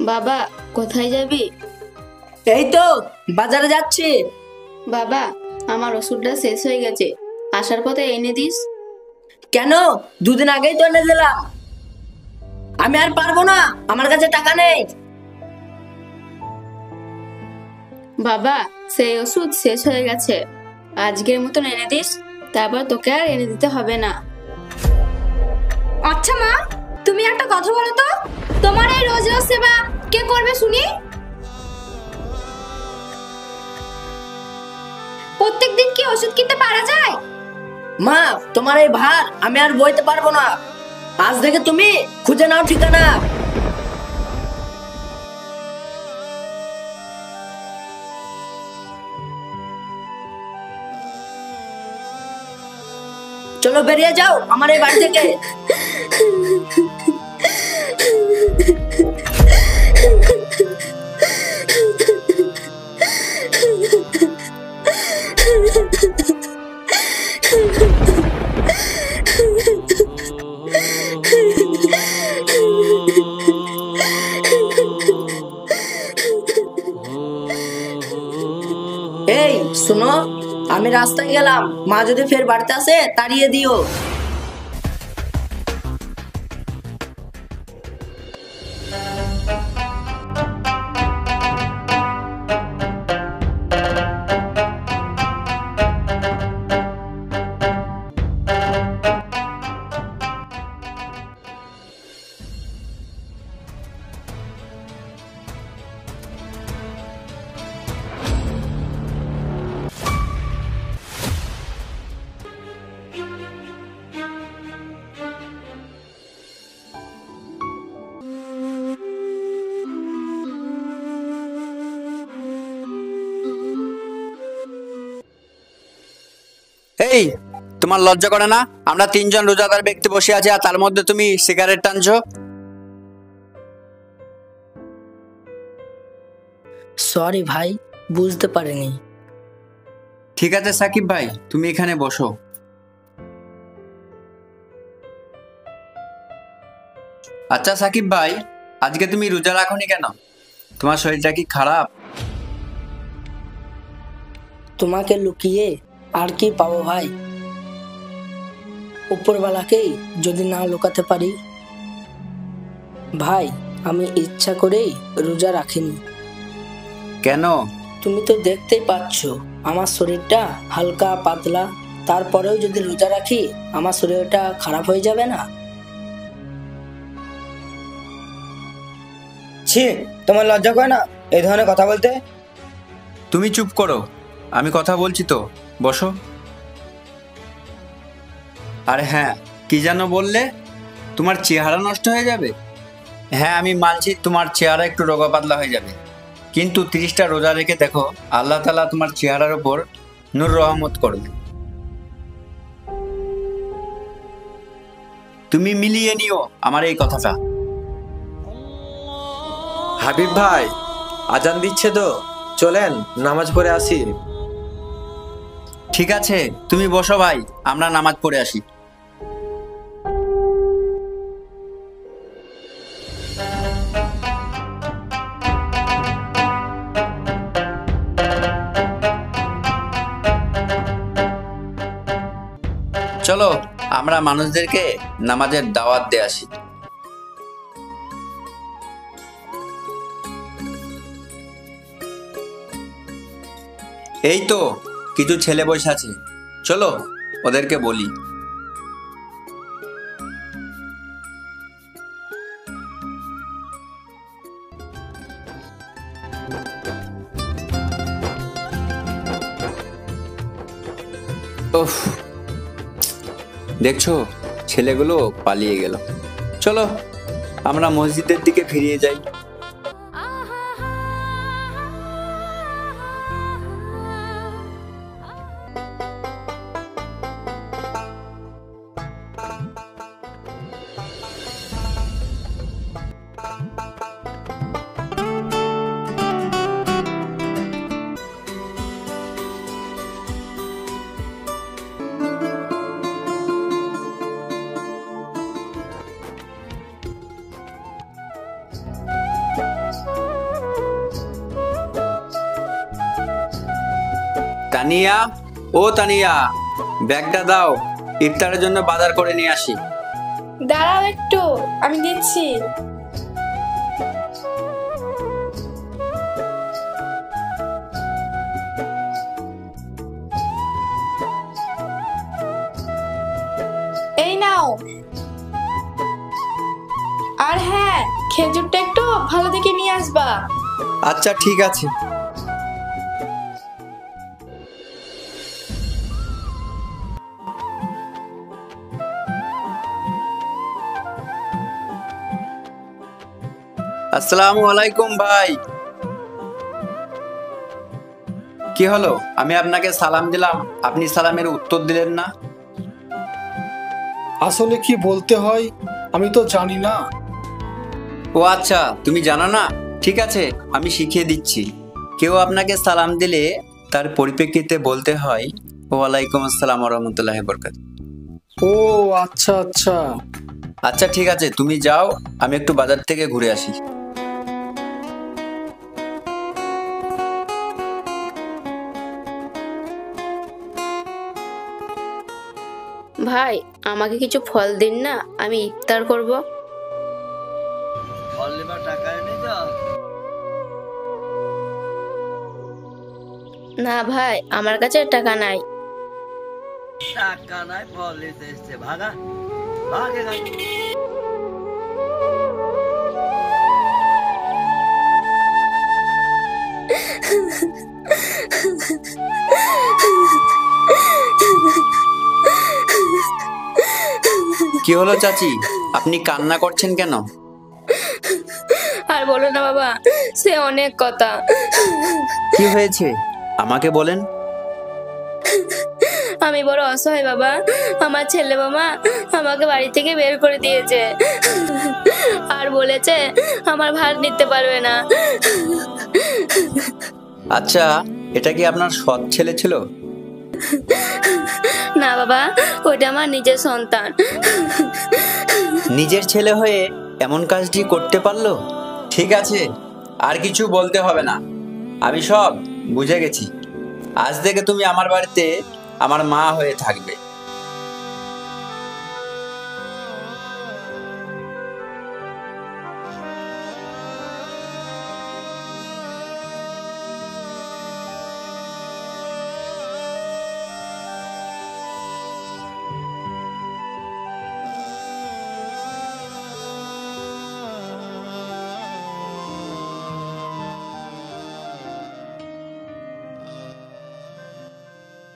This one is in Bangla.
বাবা, কোথায় যাবি? এই তো বাজারে যাচ্ছি। বাবা, আমার ওষুধটা শেষ হয়ে গেছে, আসার পথে এনে দিস। কেন? দুদিন আগেই তো এনে দিলাম। আমি আর পারবো না, আমার কাছে টাকা নেই। বাবা, সেই ওষুধ শেষ হয়ে গেছে, আজকের মতন এনে দিস, তারপর তোকে আর এনে দিতে হবে না। আচ্ছা মা, তুমি একটা কথা বলো তো, তোমার এই রোজ রোজ সেবা কে করবে শুনি? প্রত্যেকদিন কি ওষুধ কিনতে পারা যায়? মা, তোমার এই ভার আমি আর বইতে পারবো না। আজ থেকে তুমি খুঁজে নাও ঠিকানা। চলো বেরিয়ে যাও আমার এই বাড়ি থেকে। এই শুনো, আমি রাস্তায় গেলাম, মা যদি ফের বাড়িতে আসে তাড়িয়ে দিও। এই, তোমার লজ্জা করে না? আমরা তিনজন রোজাদার ব্যক্তি বসে আছি আর তার মধ্যে তুমি সিগারেট টানছো। সরি ভাই, বুঝতে পারিনি। ঠিক আছে সাকিব ভাই, তুমি এখানে বসো। আচ্ছা সাকিব ভাই, আজকে তুমি রোজা রাখোনি কেন? তোমার শরীরটা কি খারাপ? তোমাকে লুকিয়ে আর কি পাবো ভাই? উপরওয়ালাকেই যদি না লুকাতে পারি। ভাই, আমি ইচ্ছা করেই রোজা রাখিনি। কেন? তুমি তো দেখতেই পাচ্ছ আমার শরীরটা হালকা পাতলা, তারপরেও যদি রোজা রাখি আমার শরীরটা খারাপ হয়ে যাবে না? ছি, তোমার লজ্জা করে না এই ধরনের কথা বলতে? তুমি চুপ করো, আমি কথা বলছি তো, বসো। আরে হ্যাঁ, কি যেন বললে? তোমার চেহারা নষ্ট হয়ে যাবে? হ্যাঁ আমি মানছি, তোমার চেহারা একটু রোগা পাতলা হয়ে যাবে, কিন্তু 30টা রোজা রেখে দেখো, আল্লাহ তাআলা তোমার চেহারার উপর নূর রহমত করবে। তুমি মিলিয়ে নিও আমার এই কথাটা। হাবিব ভাই, আজান দিচ্ছে তো, চলেন নামাজ পড়ে আসি। ঠিক আছে, তুমি বসো ভাই, আমরা নামাজ পড়ে আসি। চলো আমরা মানুষদেরকে নামাজের দাওয়াত দিয়ে আসি। এই তো কিছু ছেলে বসে আছে, চলো ওদেরকে বলি। উফ, দেখছো ছেলেগুলো পালিয়ে গেল। চলো আমরা মসজিদের দিকে ফিরে যাই। তানিয়া, ও তানিয়া, ব্যাগটা দাও, ইফতারের জন্য বাজার করে নিয়ে আসি। দাঁড়াও একটু, আমি দিচ্ছি। এই নাও। আর হ্যাঁ, খেজুরটা একটু ভালো দেখে নিয়ে আসবা। আচ্ছা ঠিক আছে। আসসালামু আলাইকুম ভাই। কি হলো, আমি আপনাকে সালাম দিলাম, আপনি সালামের উত্তর দিলেন না? আসলে কি বলতে হয় আমি তো জানি না। ও আচ্ছা, তুমি জানো না? ঠিক আছে, আমি শিখিয়ে দিচ্ছি। কেউ আপনাকে সালাম দিলে তার পরিপ্রেক্ষিতে বলতে হয় ওয়ালাইকুম আসসালাম ওয়া রাহমাতুল্লাহি ওয়া বারাকাতুহু। ও আচ্ছা আচ্ছা। আচ্ছা ঠিক আছে, তুমি যাও, আমি একটু বাজার থেকে ঘুরে আসি। ভাই, আমাকে কিছু ফল দিন না, আমি ইফতার করব। না ভাই, আমার কাছে টাকা নাই। কি হলো চাচি, আপনি কান্না করছেন কেন? আর বলো না বাবা, সে অনেক কথা। কি হয়েছে আমাকে বলেন। আমি বড় অসহায় বাবা, আমার ছেলে মামা আমাকে বাড়ি থেকে বের করে দিয়েছে আর বলেছে আমার ভাত নিতে পারবে না। আচ্ছা, এটা কি আপনার সৎ ছেলে ছিল? না বাবা, ওটা আমার নিজের সন্তান। নিজের ছেলে হয়ে এমন কাজটি করতে পারলো? ঠিক আছে, আর কিছু বলতে হবে না, আমি সব বুঝে গেছি। আজ থেকে তুমি আমার বাড়িতে আমার মা হয়ে থাকবে।